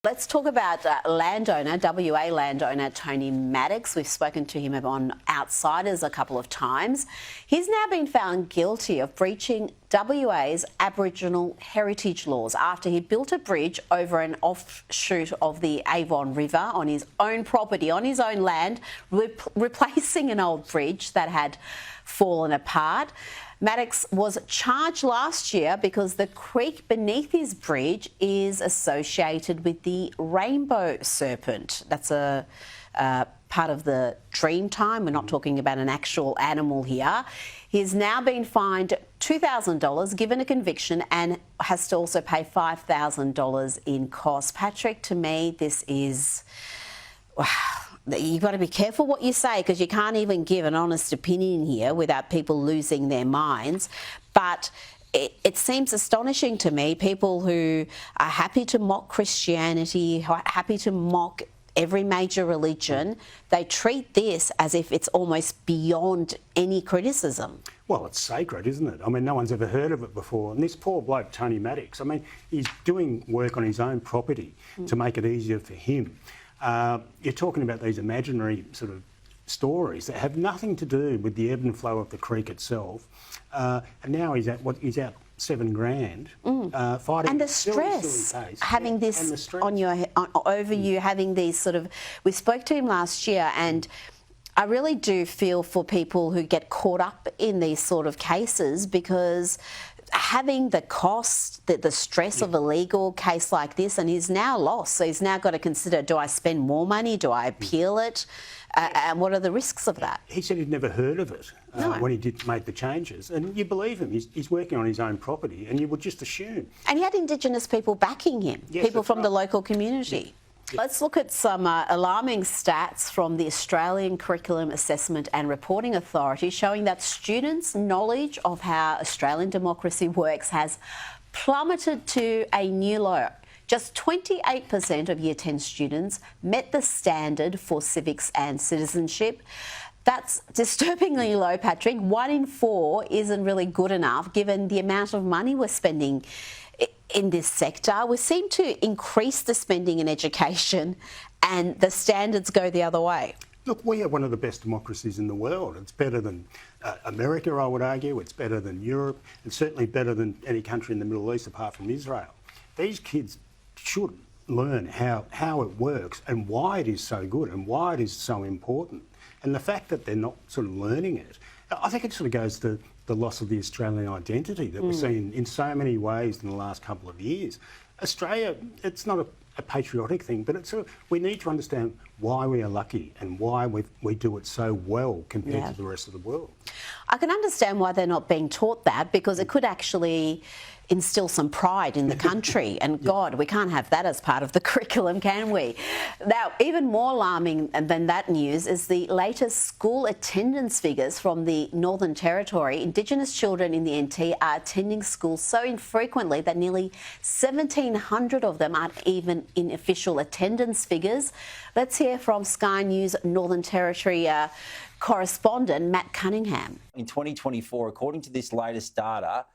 Let's talk about landowner, WA landowner Tony Maddox. We've spoken to him on Outsiders a couple of times. He's now been found guilty of breaching WA's Aboriginal heritage laws after he built a bridge over an offshoot of the Avon River on his own property, on his own land, replacing an old bridge that had fallen apart. Maddox was charged last year because the creek beneath his bridge is associated with the rainbow serpent. That's a part of the dream time. We're not talking about an actual animal here. He's now been fined $2,000, given a conviction, and has to also pay $5,000 in costs. Patrick, to me, this is... Wow. You've got to be careful what you say, because you can't even give an honest opinion here without people losing their minds. But it seems astonishing to me, people who are happy to mock Christianity, happy to mock every major religion, they treat this as if it's almost beyond any criticism. Well, it's sacred, isn't it? I mean, no one's ever heard of it before. And this poor bloke, Tony Maddox, I mean, he's doing work on his own property to make it easier for him. You're talking about these imaginary sort of stories that have nothing to do with the ebb and flow of the creek itself. And now he's out $7,000 fighting. And the stress having this on your over you, having these sort of. We spoke to him last year, and I really do feel for people who get caught up in these sort of cases, because having the cost, the stress of a legal case like this, and he's now lost. So he's now got to consider, do I spend more money? Do I appeal it? And what are the risks of that? He said he'd never heard of it when he did make the changes. And you believe him. He's working on his own property, and you would just assume. And he had Indigenous people backing him, people from the local community. Yeah. Let's look at some alarming stats from the Australian Curriculum Assessment and Reporting Authority, showing that students' knowledge of how Australian democracy works has plummeted to a new low. Just 28% of Year 10 students met the standard for civics and citizenship. That's disturbingly low, Patrick. 1 in 4 isn't really good enough, given the amount of money we're spending in this sector. We seem to increase the spending in education, and the standards go the other way. Look, we are one of the best democracies in the world. It's better than America, I would argue. It's better than Europe. It's certainly better than any country in the Middle East apart from Israel. These kids should learn how it works and why it is so good and why it is so important. And the fact that they're not sort of learning it, I think it sort of goes to the loss of the Australian identity that we've seen in so many ways in the last couple of years. Australia, it's not a patriotic thing, but it's we need to understand why we are lucky and why we do it so well compared to the rest of the world. I can understand why they're not being taught that, because it could actually instill some pride in the country. And God, we can't have that as part of the curriculum, can we? Now, even more alarming than that news is the latest school attendance figures from the Northern Territory. Indigenous children in the NT are attending school so infrequently that nearly 1,700 of them aren't even in official attendance figures. Let's hear from Sky News Northern Territory correspondent Matt Cunningham. In 2024, according to this latest data,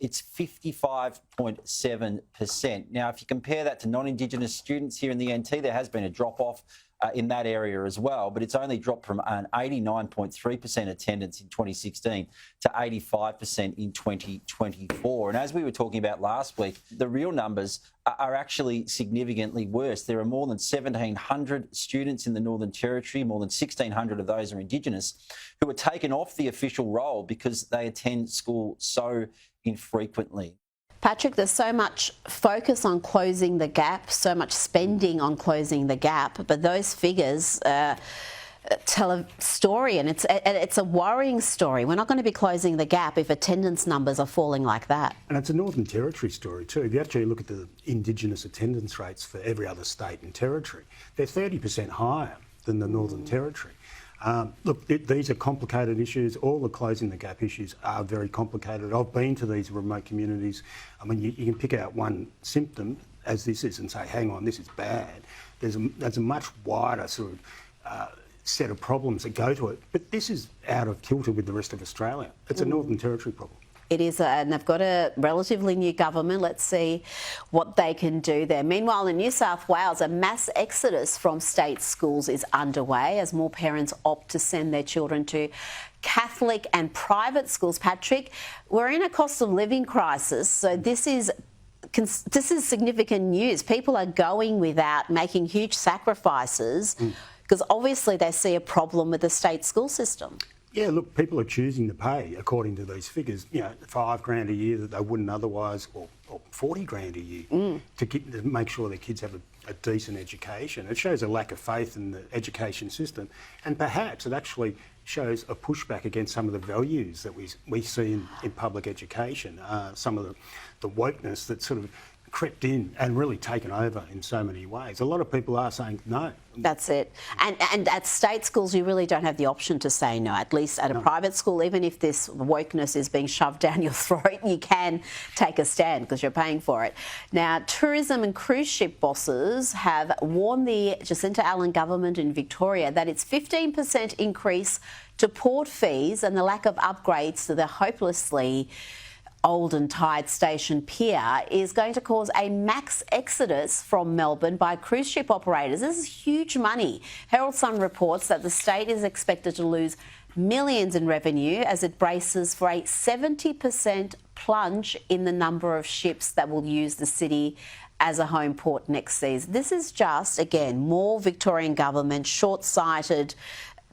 it's 55.7%. Now, if you compare that to non-Indigenous students here in the NT, there has been a drop-off in that area as well, but it's only dropped from an 89.3% attendance in 2016 to 85% in 2024. And as we were talking about last week, the real numbers are actually significantly worse. There are more than 1,700 students in the Northern Territory, more than 1,600 of those are Indigenous, who are taken off the official roll because they attend school so infrequently. Patrick, there's so much focus on closing the gap, so much spending on closing the gap, but those figures tell a story, and it's a worrying story. We're not going to be closing the gap if attendance numbers are falling like that. And it's a Northern Territory story too. If you actually look at the Indigenous attendance rates for every other state and territory, they're 30% higher than the Northern Territory. Look, these are complicated issues. All the closing the gap issues are very complicated. I've been to these remote communities. I mean, you can pick out one symptom, as this is, and say, hang on, this is bad. There's a much wider sort of set of problems that go to it. But this is out of kilter with the rest of Australia. It's a Northern Territory problem. It is, and they've got a relatively new government. Let's see what they can do there. Meanwhile, in New South Wales, a mass exodus from state schools is underway as more parents opt to send their children to Catholic and private schools. Patrick, we're in a cost of living crisis, so this is significant news. People are going without, making huge sacrifices because obviously they see a problem with the state school system. Yeah, look, people are choosing to pay, according to these figures, $5,000 a year that they wouldn't otherwise, or $40,000 a year to make sure their kids have a decent education. It shows a lack of faith in the education system, and perhaps it actually shows a pushback against some of the values that we see in public education, some of the wokeness that sort of crept in and really taken over in so many ways. A lot of people are saying no. That's it. And at state schools, you really don't have the option to say no. At least at a private school, even if this wokeness is being shoved down your throat, you can take a stand because you're paying for it. Now, tourism and cruise ship bosses have warned the Jacinta Allen government in Victoria that its 15% increase to port fees and the lack of upgrades to the hopelessly old and tired station pier is going to cause a max exodus from Melbourne by cruise ship operators. This is huge money. Herald Sun reports that the state is expected to lose millions in revenue as it braces for a 70% plunge in the number of ships that will use the city as a home port next season. This is just, again, more Victorian government, short-sighted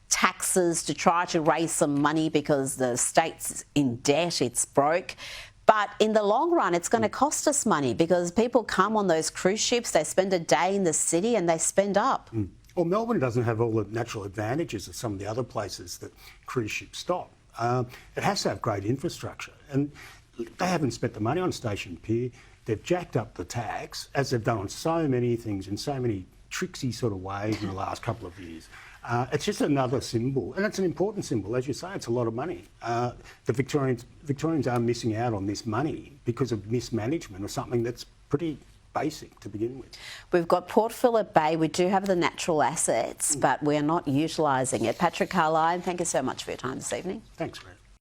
taxes to try to raise some money because the state's in debt, it's broke. But in the long run, it's going to cost us money because people come on those cruise ships, they spend a day in the city and they spend up. Well, Melbourne doesn't have all the natural advantages of some of the other places that cruise ships stop. It has to have great infrastructure, and they haven't spent the money on Station Pier. They've jacked up the tax, as they've done on so many things in so many tricksy sort of ways in the last couple of years. It's just another symbol, and it's an important symbol. As you say, it's a lot of money. The Victorians are missing out on this money because of mismanagement of something that's pretty basic to begin with. We've got Port Phillip Bay. We do have the natural assets, but we're not utilising it. Patrick Carlyon, thank you so much for your time this evening. Thanks, Greg.